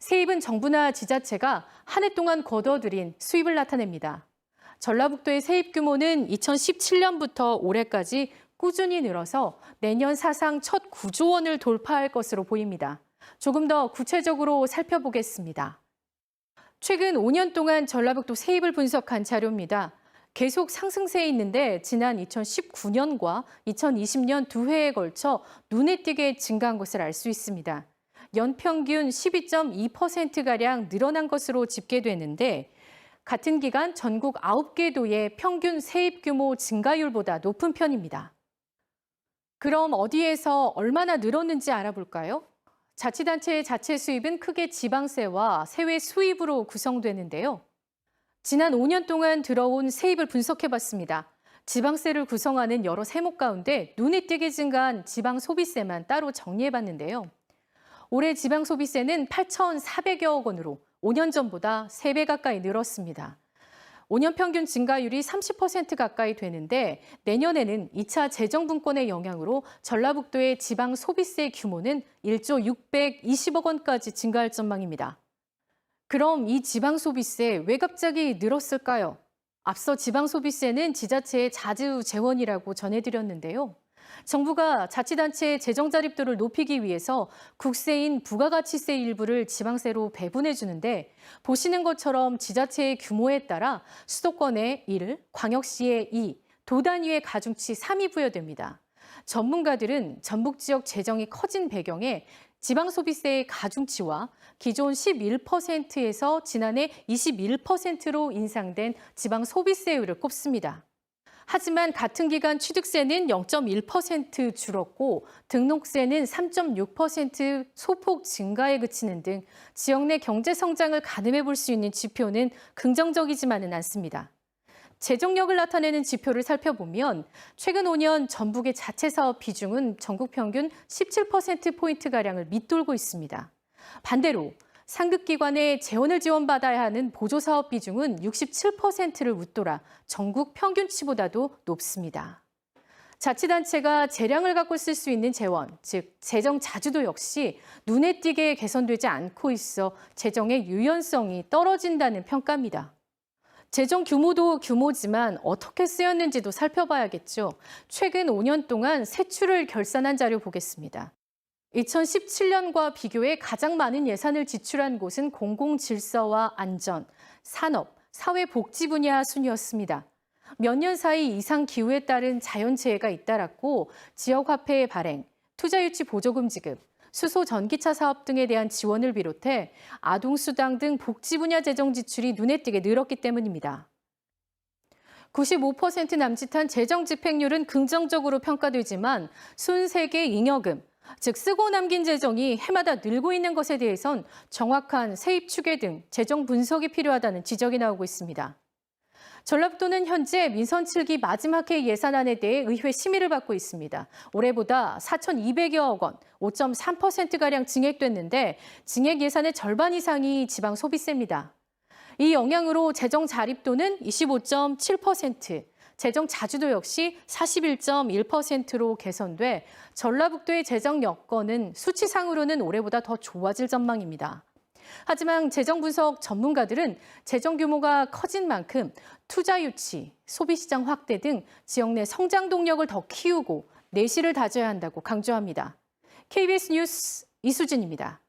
세입은 정부나 지자체가 한 해 동안 거둬들인 수입을 나타냅니다. 전라북도의 세입 규모는 2017년부터 올해까지 꾸준히 늘어서 내년 사상 첫 9조 원을 돌파할 것으로 보입니다. 조금 더 구체적으로 살펴보겠습니다. 최근 5년 동안 전라북도 세입을 분석한 자료입니다. 계속 상승세에 있는데 지난 2019년과 2020년 두 해에 걸쳐 눈에 띄게 증가한 것을 알 수 있습니다. 연평균 12.2%가량 늘어난 것으로 집계되는데 같은 기간 전국 9개 도의 평균 세입 규모 증가율보다 높은 편입니다. 그럼 어디에서 얼마나 늘었는지 알아볼까요? 자치단체의 자체 수입은 크게 지방세와 세외 수입으로 구성되는데요. 지난 5년 동안 들어온 세입을 분석해봤습니다. 지방세를 구성하는 여러 세목 가운데 눈에 띄게 증가한 지방소비세만 따로 정리해봤는데요. 올해 지방소비세는 8,400여억 원으로 5년 전보다 3배 가까이 늘었습니다. 5년 평균 증가율이 30% 가까이 되는데 내년에는 2차 재정분권의 영향으로 전라북도의 지방소비세 규모는 1조 620억 원까지 증가할 전망입니다. 그럼 이 지방소비세 왜 갑자기 늘었을까요? 앞서 지방소비세는 지자체의 자주 재원이라고 전해드렸는데요. 정부가 자치단체의 재정 자립도를 높이기 위해서 국세인 부가가치세 일부를 지방세로 배분해주는데 보시는 것처럼 지자체의 규모에 따라 수도권에 1, 광역시에 2, 도 단위의 가중치 3이 부여됩니다. 전문가들은 전북 지역 재정이 커진 배경에 지방소비세의 가중치와 기존 11%에서 지난해 21%로 인상된 지방소비세율을 꼽습니다. 하지만 같은 기간 취득세는 0.1% 줄었고 등록세는 3.6% 소폭 증가에 그치는 등 지역 내 경제 성장을 가늠해 볼 수 있는 지표는 긍정적이지만은 않습니다. 재정력을 나타내는 지표를 살펴보면 최근 5년 전북의 자체 사업 비중은 전국 평균 17%포인트가량을 밑돌고 있습니다. 반대로 상급기관에 재원을 지원받아야 하는 보조사업 비중은 67%를 웃돌아 전국 평균치보다도 높습니다. 자치단체가 재량을 갖고 쓸 수 있는 재원, 즉 재정 자주도 역시 눈에 띄게 개선되지 않고 있어 재정의 유연성이 떨어진다는 평가입니다. 재정 규모도 규모지만 어떻게 쓰였는지도 살펴봐야겠죠. 최근 5년 동안 세출을 결산한 자료 보겠습니다. 2017년과 비교해 가장 많은 예산을 지출한 곳은 공공질서와 안전, 산업, 사회복지 분야 순이었습니다. 몇 년 사이 이상기후에 따른 자연재해가 잇따랐고 지역화폐의 발행, 투자유치 보조금 지급, 수소 전기차 사업 등에 대한 지원을 비롯해 아동수당 등 복지 분야 재정 지출이 눈에 띄게 늘었기 때문입니다. 95% 남짓한 재정 집행률은 긍정적으로 평가되지만 순세계 잉여금, 즉 쓰고 남긴 재정이 해마다 늘고 있는 것에 대해선 정확한 세입 추계 등 재정 분석이 필요하다는 지적이 나오고 있습니다. 전라북도는 현재 민선 7기 마지막 해 예산안에 대해 의회 심의를 받고 있습니다. 올해보다 4,200여억 원, 5.3%가량 증액됐는데 증액 예산의 절반 이상이 지방 소비세입니다. 이 영향으로 재정 자립도는 25.7%, 재정 자주도 역시 41.1%로 개선돼 전라북도의 재정 여건은 수치상으로는 올해보다 더 좋아질 전망입니다. 하지만 재정 분석 전문가들은 재정 규모가 커진 만큼 투자 유치, 소비 시장 확대 등 지역 내 성장 동력을 더 키우고 내실을 다져야 한다고 강조합니다. KBS 뉴스 이수진입니다.